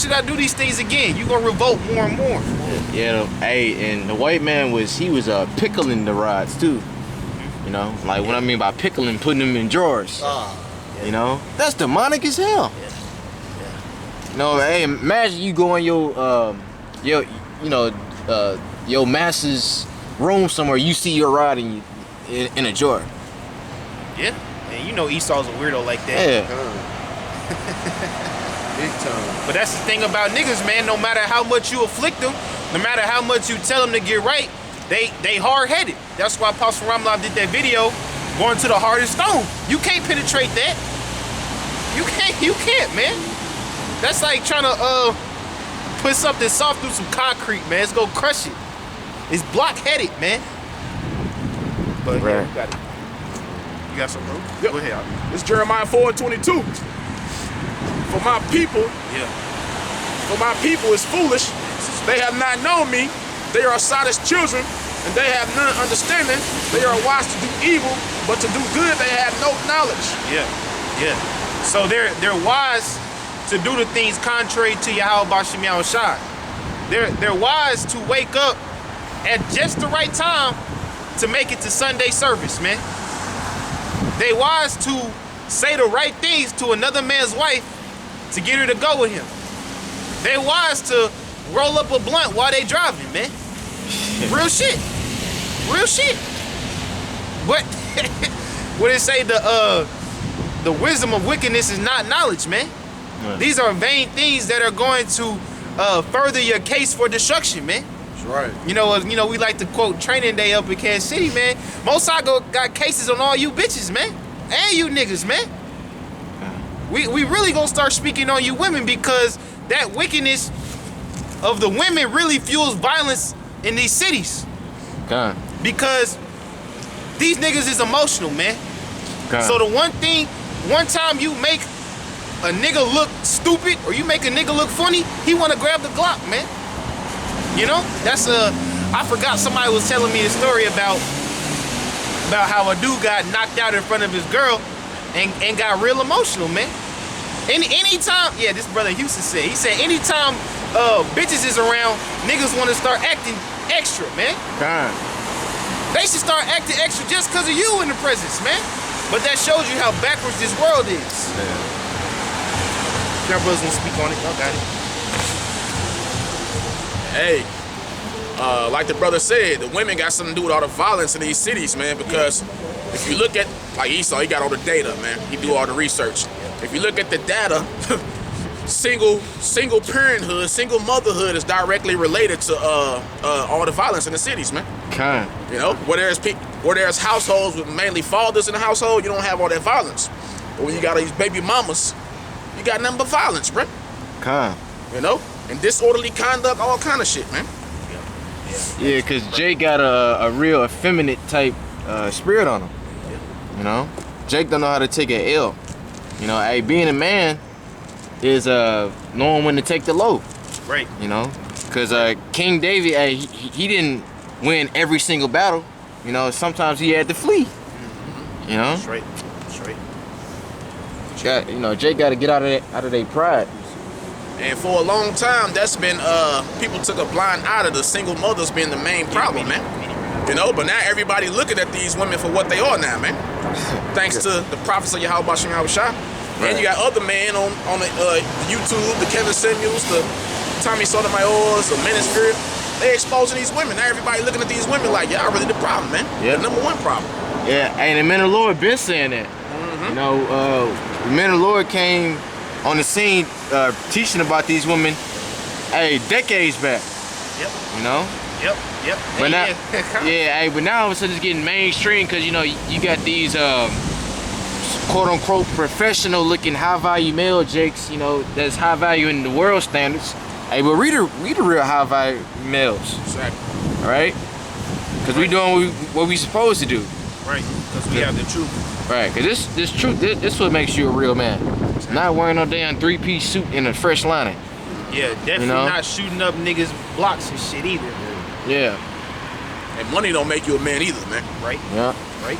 should I do these things again? You gonna revolt more and more. Yeah, hey, and the white man was pickling the rods too. You know, like what I mean by pickling, putting them in drawers. You know, that's demonic as hell. You know, hey, imagine you go in your master's room somewhere, you see your rod in a drawer. Yeah, and you know Esau's a weirdo like that. Yeah. Big time. But that's the thing about niggas, man. No matter how much you afflict them, no matter how much you tell them to get right, they hard-headed. That's why Apostle Ramla did that video going to the hardest stone. You can't penetrate that. You can't, man. That's like trying to put something soft through some concrete, man. It's gonna crush it. It's block-headed, man. But yeah, you got it. You got something, bro? Yep. Go ahead. It's Jeremiah 4:22. For my people, for my people is foolish. They have not known me. They are Sodom's children, and they have none understanding. They are wise to do evil, but to do good they have no knowledge. Yeah. So they're wise to do the things contrary to Yahweh Bashim Yahushua. They're wise to wake up at just the right time to make it to Sunday service, man. They wise to say the right things to another man's wife to get her to go with him. They wise to roll up a blunt while they driving, man. Real shit. But what it say, the wisdom of wickedness is not knowledge, man. Right. These are vain things that are going to further your case for destruction, man. That's right. You know, we like to quote Training Day up in Kansas City, man. Most got cases on all you bitches, man, and you niggas, man. We really gonna start speaking on you women, because that wickedness of the women really fuels violence in these cities. God. Because these niggas is emotional, man. God. So the one time you make a nigga look stupid or you make a nigga look funny, he wanna grab the Glock, man. You know? I forgot, somebody was telling me a story about how a dude got knocked out in front of his girl and got real emotional, man. Anytime, this brother Houston said, he said anytime bitches is around, niggas want to start acting extra, man. God. They should start acting extra just because of you in the presence, man. But that shows you how backwards this world is. Y'all brothers want to speak on it? Y'all got it. Hey, like the brother said, the women got something to do with all the violence in these cities, man, because if you look at, like Esau, he got all the data, man. He do all the research. If you look at the data, single parenthood, single motherhood is directly related to all the violence in the cities, man. Okay. You know, where there's households with mainly fathers in the household, you don't have all that violence. But when you got these baby mamas, you got nothing but violence, bro. Okay. You know, and disorderly conduct, all kind of shit, man. Yeah, cause Jake got a real effeminate type spirit on him. You know, Jake don't know how to take an L. You know, hey, being a man is knowing when to take the low. Right. You know, cause King David, hey, he didn't win every single battle. You know, sometimes he had to flee. You know. That's right. Jake got to get out of their pride. And for a long time, that's been people took a blind eye to the single mothers being the main problem, man. You know, but now everybody looking at these women for what they are now, man. Thanks to the prophets of Yahweh Bashim Yahushua. And you got other men on the YouTube, the Kevin Samuels, the Tommy Sotomayor's, the Ministry. They exposing these women. Now everybody looking at these women like, y'all really the problem, man. Yep. The number one problem. Yeah, and the men of the Lord been saying that. You know, the men of the Lord came on the scene teaching about these women, decades back. Yep. You know? Yep. But now, but now all of a sudden it's getting mainstream because, you know, you got these quote-unquote professional-looking high-value male Jakes, you know, that's high value in the world standards. Hey, but we the real high-value males. Exactly. All right? Because we doing what we supposed to do. Right, because we have the truth. Right, because this truth, this what makes you a real man. Not wearing no damn three-piece suit in a fresh lining. Yeah, definitely not shooting up niggas' blocks and shit either. Yeah. And money don't make you a man either, man. Right. Yeah. Right.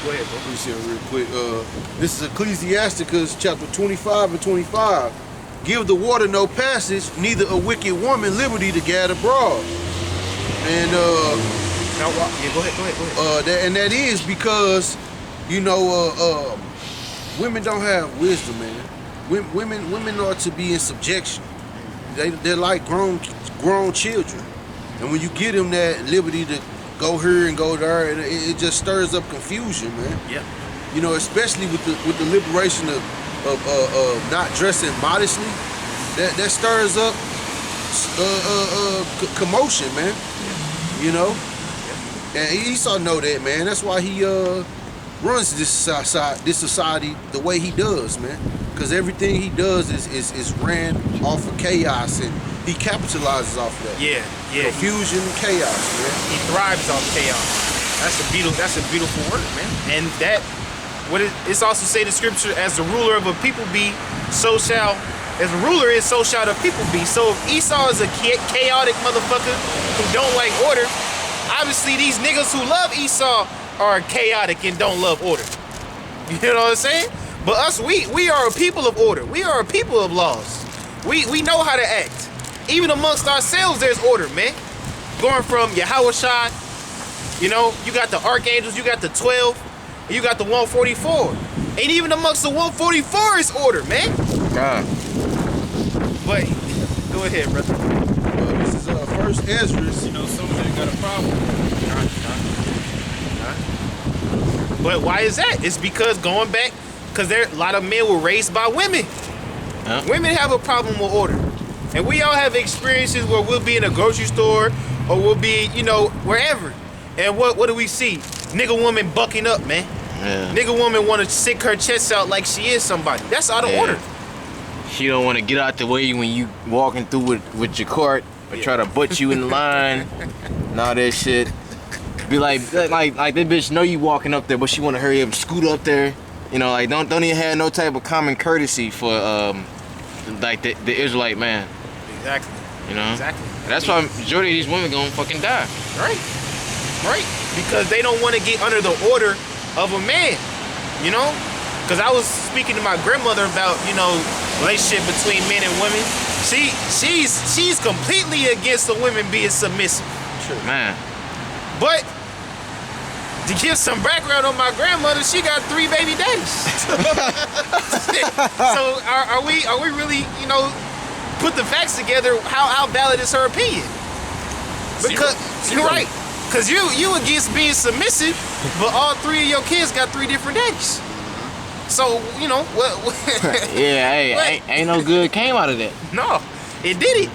Go ahead, bro. Appreciate it real quick. This is Ecclesiasticus chapter 25 and 25. give the water no passage, neither a wicked woman liberty to gad abroad. And Now, yeah, go ahead. and that is because, women don't have wisdom, man. Women are to be in subjection. They're like grown children, and when you give them that liberty to go here and go there, it just stirs up confusion, man. Yeah. Especially with the liberation of not dressing modestly, that stirs up commotion, man. And Esau know that, man. That's why he runs this society the way he does, man. Because everything he does is ran off of chaos, and he capitalizes off of that. Yeah. Confusion and chaos, man. He thrives off chaos. That's a beautiful word, man. And it's also say in the scripture, as the ruler of a people be, as a ruler is, so shall the people be. So if Esau is a chaotic motherfucker who don't like order, obviously these niggas who love Esau are chaotic and don't love order. You know what I'm saying? But us, we are a people of order. We are a people of laws. We know how to act. Even amongst ourselves, there's order, man. Going from Yahushua, you got the archangels, you got the 12, you got the 144. And even amongst the 144 is order, man. God. But go ahead, brother. This is first Ezra. Some men got a problem. But why is that? It's because a lot of men were raised by women. Huh? Women have a problem with order. And we all have experiences where we'll be in a grocery store or we'll be, wherever. And what do we see? Nigga woman bucking up, man. Yeah. Nigga woman want to stick her chest out like she is somebody. That's out of order. She don't want to get out the way when you walking through with your cart or try to butt you in the line and all that shit. Be like that bitch know you walking up there, but she want to hurry up and scoot up there. Don't even have no type of common courtesy for the Israelite man. Exactly. Exactly. That's why majority of these women gonna fucking die. Right. Because they don't want to get under the order of a man. Because I was speaking to my grandmother about relationship between men and women. She's completely against the women being submissive. True. Man. But to give some background on my grandmother, she got 3 baby daddies. So are we really, put the facts together, how valid is her opinion? Because you're right. Because you against being submissive, but all 3 of your kids got 3 different daddies. So, what hey, ain't no good came out of that. No, it did it.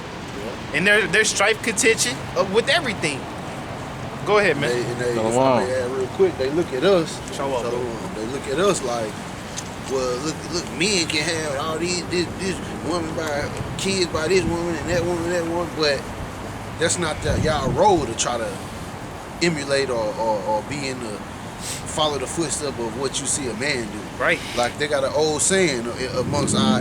And there's strife, contention with everything. Go ahead, man. They real quick, they look at us. They look at us like, well, look, men can have all this woman by kids by this woman and that woman, but that's not y'all role to try to emulate or be in the follow the footsteps of what you see a man do. Right. Like they got an old saying amongst our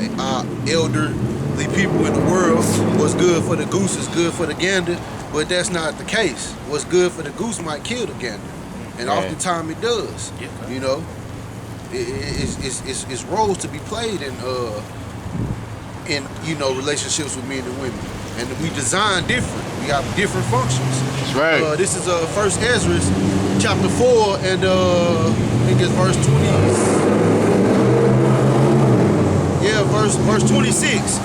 elderly people in the world: what's good for the goose is good for the gander. But that's not the case. What's good for the goose might kill the gander, and oftentimes it does. Yeah. It's roles to be played in relationships with men and women, and we design different. We have different functions. That's right. This is First Ezra, chapter 4, and I think it's verse 20. Yeah, verse 26.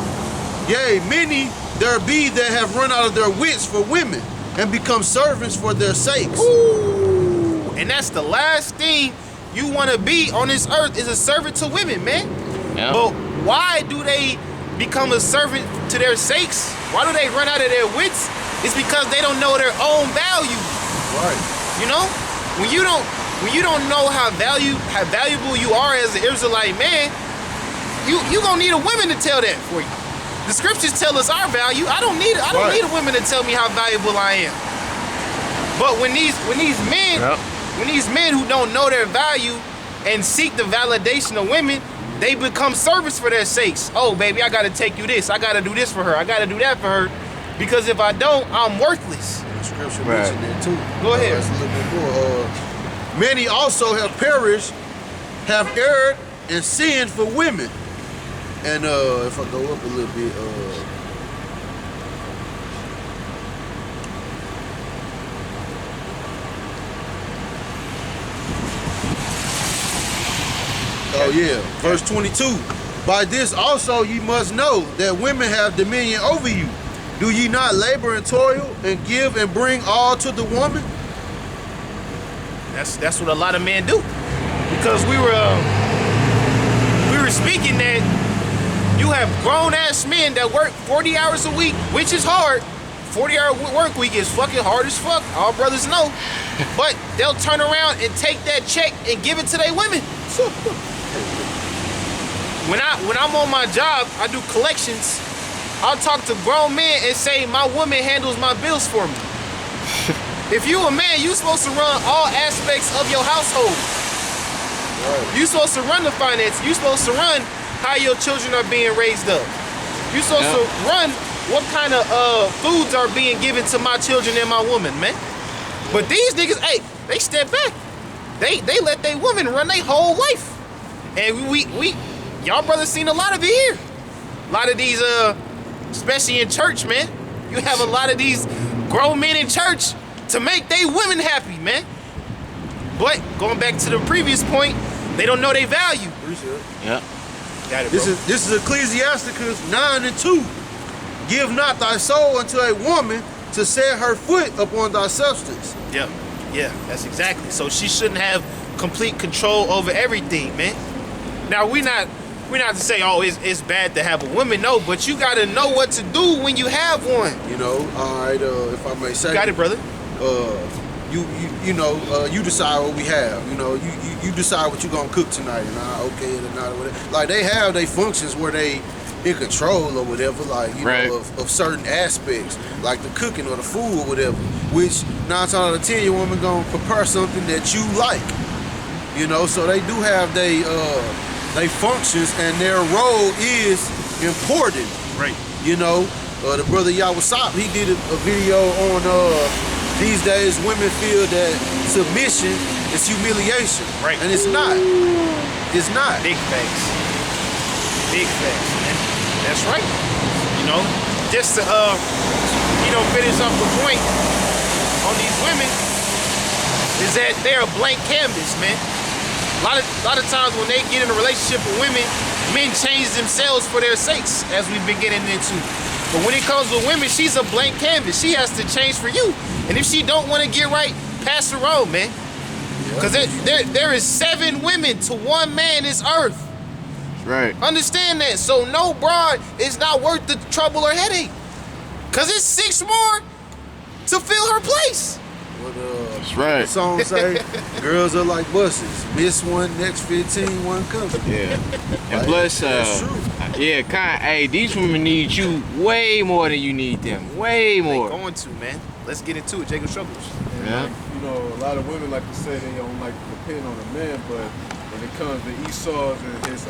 Yea, many there be that have run out of their wits for women and become servants for their sakes. Ooh, and that's the last thing you want to be on this earth, is a servant to women, man. Yeah. But why do they become a servant to their sakes? Why do they run out of their wits? It's because they don't know their own value. Right. When you don't know how valuable you are as an Israelite man, you gonna need a woman to tell that for you. The scriptures tell us our value. I don't need a woman to tell me how valuable I am. But when these men who don't know their value and seek the validation of women, they become servants for their sakes. Oh, baby, I gotta take you this. I gotta do this for her. I gotta do that for her. Because if I don't, I'm worthless. The scripture mentioned that too. Go ahead. That's a little bit more. Many also have perished, have erred, and sinned for women, And if I go up a little bit, oh yeah, verse 22. By this also ye must know that women have dominion over you. Do ye not labor and toil and give and bring all to the woman? That's what a lot of men do. Because we were speaking that you have grown ass men that work 40 hours a week, which is hard. 40-hour work week is fucking hard as fuck. All brothers know. But they'll turn around and take that check and give it to their women. When I'm on my job, I do collections. I'll talk to grown men and say my woman handles my bills for me. If you a man, you supposed to run all aspects of your household. You supposed to run the finance. You supposed to run how your children are being raised up. You supposed to run what kind of foods are being given to my children and my woman, man. But these niggas, hey, they step back. They let their women run their whole life. And we y'all brothers seen a lot of it here. A lot of these, especially in church, man. You have a lot of these grown men in church to make their women happy, man. But going back to the previous point, they don't know their value. Yeah. Got it, bro. This is Ecclesiasticus 9:2. Give not thy soul unto a woman to set her foot upon thy substance. Yeah, that's exactly. So she shouldn't have complete control over everything, man. Now we're not to say, oh, it's bad to have a woman, no, but you gotta know what to do when you have one. You know, all right, if I may say. Got it, brother. You decide what we have. You know, you decide what you gonna cook tonight, and okay it or not, or whatever. Like they have their functions where they in control or whatever, like you know, of certain aspects, like the cooking or the food or whatever. Which 9 times out of 10, your woman gonna prepare something that you like. You know, so they do have they functions, and their role is important. Right. You know, the brother Yawasop, he did a video on these days women feel that submission is humiliation. Right. And it's not. It's not. Big facts. Big facts, man. That's right. You know, just to finish up the point on these women is that they're a blank canvas, man. A lot of times when they get in a relationship with women, men change themselves for their sakes, as we've been getting into. But when it comes with women, she's a blank canvas. She has to change for you. And if she don't want to get right, pass her on, man. Because there is 7 women to 1 man this earth. Right. Understand that. So no broad is not worth the trouble or headache. Because it's 6 more to fill her place. That's right. The song say, girls are like buses. Miss one, next 15, one coming. Yeah. And plus, hey, these women need you way more than you need them. Way more. They going to, man. Let's get into it. Jacob Struggles. Yeah. Like, you know, a lot of women like to say they don't like to depend on a man, but when it comes to Esau's and his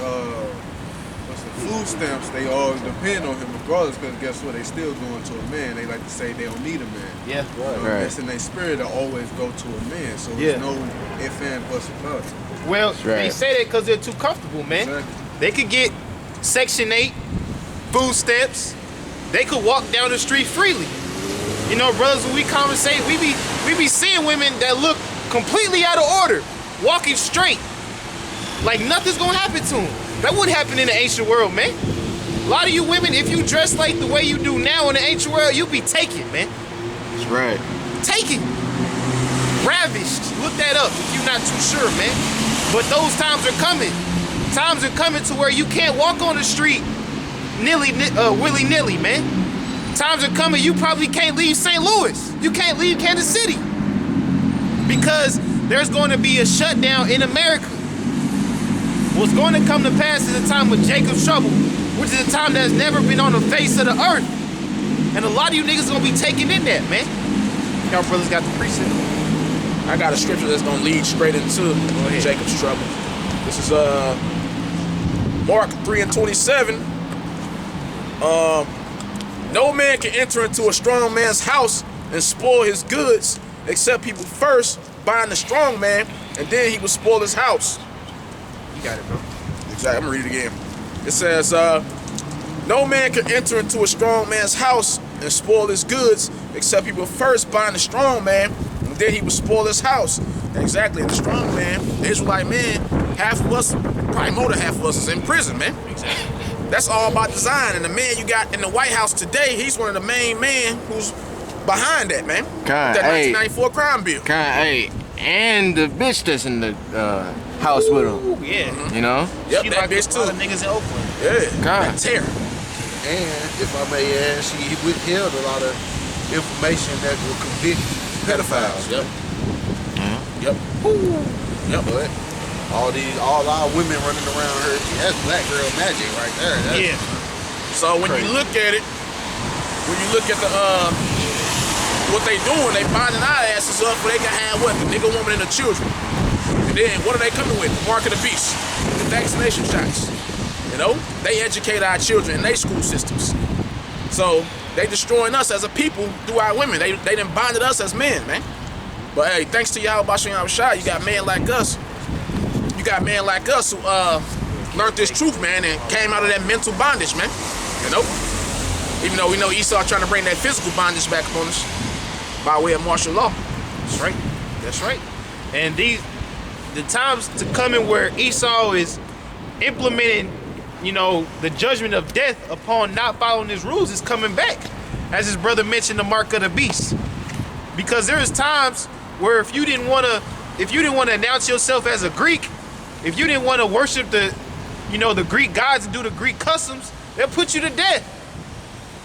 food stamps, they always depend on him regardless, because guess what? They still going to a man. They like to say they don't need a man. Yeah. Right. It's in their spirit to always go to a man. So there's no if and buts about it. Well, they say that because they're too comfortable, man. Exactly. They could get Section 8, food stamps. They could walk down the street freely. You know, brothers, when we conversate, we be seeing women that look completely out of order, walking straight, like nothing's gonna happen to them. That wouldn't happen in the ancient world, man. A lot of you women, if you dress like the way you do now in the ancient world, you'll be taken, man. That's right. Taken. Ravished. Look that up if you're not too sure, man. But those times are coming. Times are coming to where you can't walk on the street willy-nilly, man. Times are coming, you probably can't leave St. Louis. You can't leave Kansas City. Because there's going to be a shutdown in America. What's going to come to pass is a time of Jacob's trouble, which is a time that's never been on the face of the earth. And a lot of you niggas gonna be taken in that, man. Y'all brothers got the precept. I got a scripture that's gonna lead straight into Jacob's trouble. This is Mark 3:27. No man can enter into a strong man's house and spoil his goods, except he would first bind the strong man, and then he would spoil his house. You got it, bro. Exactly. I'm gonna read it again. It says, no man can enter into a strong man's house and spoil his goods except he will first bind the strong man, and then he will spoil his house. And exactly, the strong man, the Israelite man, half of us, probably more than half of us is in prison, man. Exactly. That's all by design. And the man you got in the White House today, he's one of the main men who's behind that, man. God, That hey. 1994 crime bill. Hey, and the bitch that's in the house with him. Ooh, yeah. You know? Yep, She that like bitch a too. lot of niggas in Oakland. Yeah, God. that tear. And if I may add, she withheld a lot of information that will convict pedophiles. Yep. Mm-hmm. Yep. Yep. But all our women running around her, that's black girl magic right there. That's, Yeah. So when you look at it, when you look at the what they doing, they binding our asses up so they can have what? The nigga, woman, and the children. And then what are they coming with? The mark of the beast. The vaccination shots. You know? They educate our children in their school systems. So they destroying us as a people through our women. They done bonded us as men, man. But hey, thanks to Yahweh Bashem Yahushua, you got men like us. You got men like us who learned this truth, man, and came out of that mental bondage, man. You know? Even though we know Esau trying to bring that physical bondage back upon us by way of martial law. That's right. That's right. And the times to coming where Esau is implementing, you know, the judgment of death upon not following his rules is coming back. As his brother mentioned, the mark of the beast. Because there is times where if you didn't want to announce yourself as a Greek, if you didn't want to worship the Greek gods and do the Greek customs, they'll put you to death.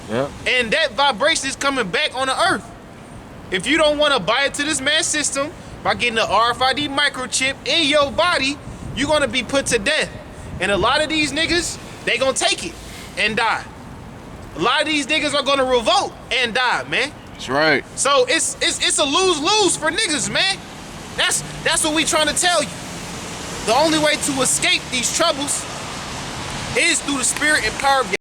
Yeah. And that vibration is coming back on the earth. If you don't want to buy into this man's system by getting the RFID microchip in your body, you're going to be put to death. And a lot of these niggas, they going to take it and die. A lot of these niggas are going to revolt and die, man. That's right. So it's a lose-lose for niggas, man. That's what we trying to tell you. The only way to escape these troubles is through the spirit and power of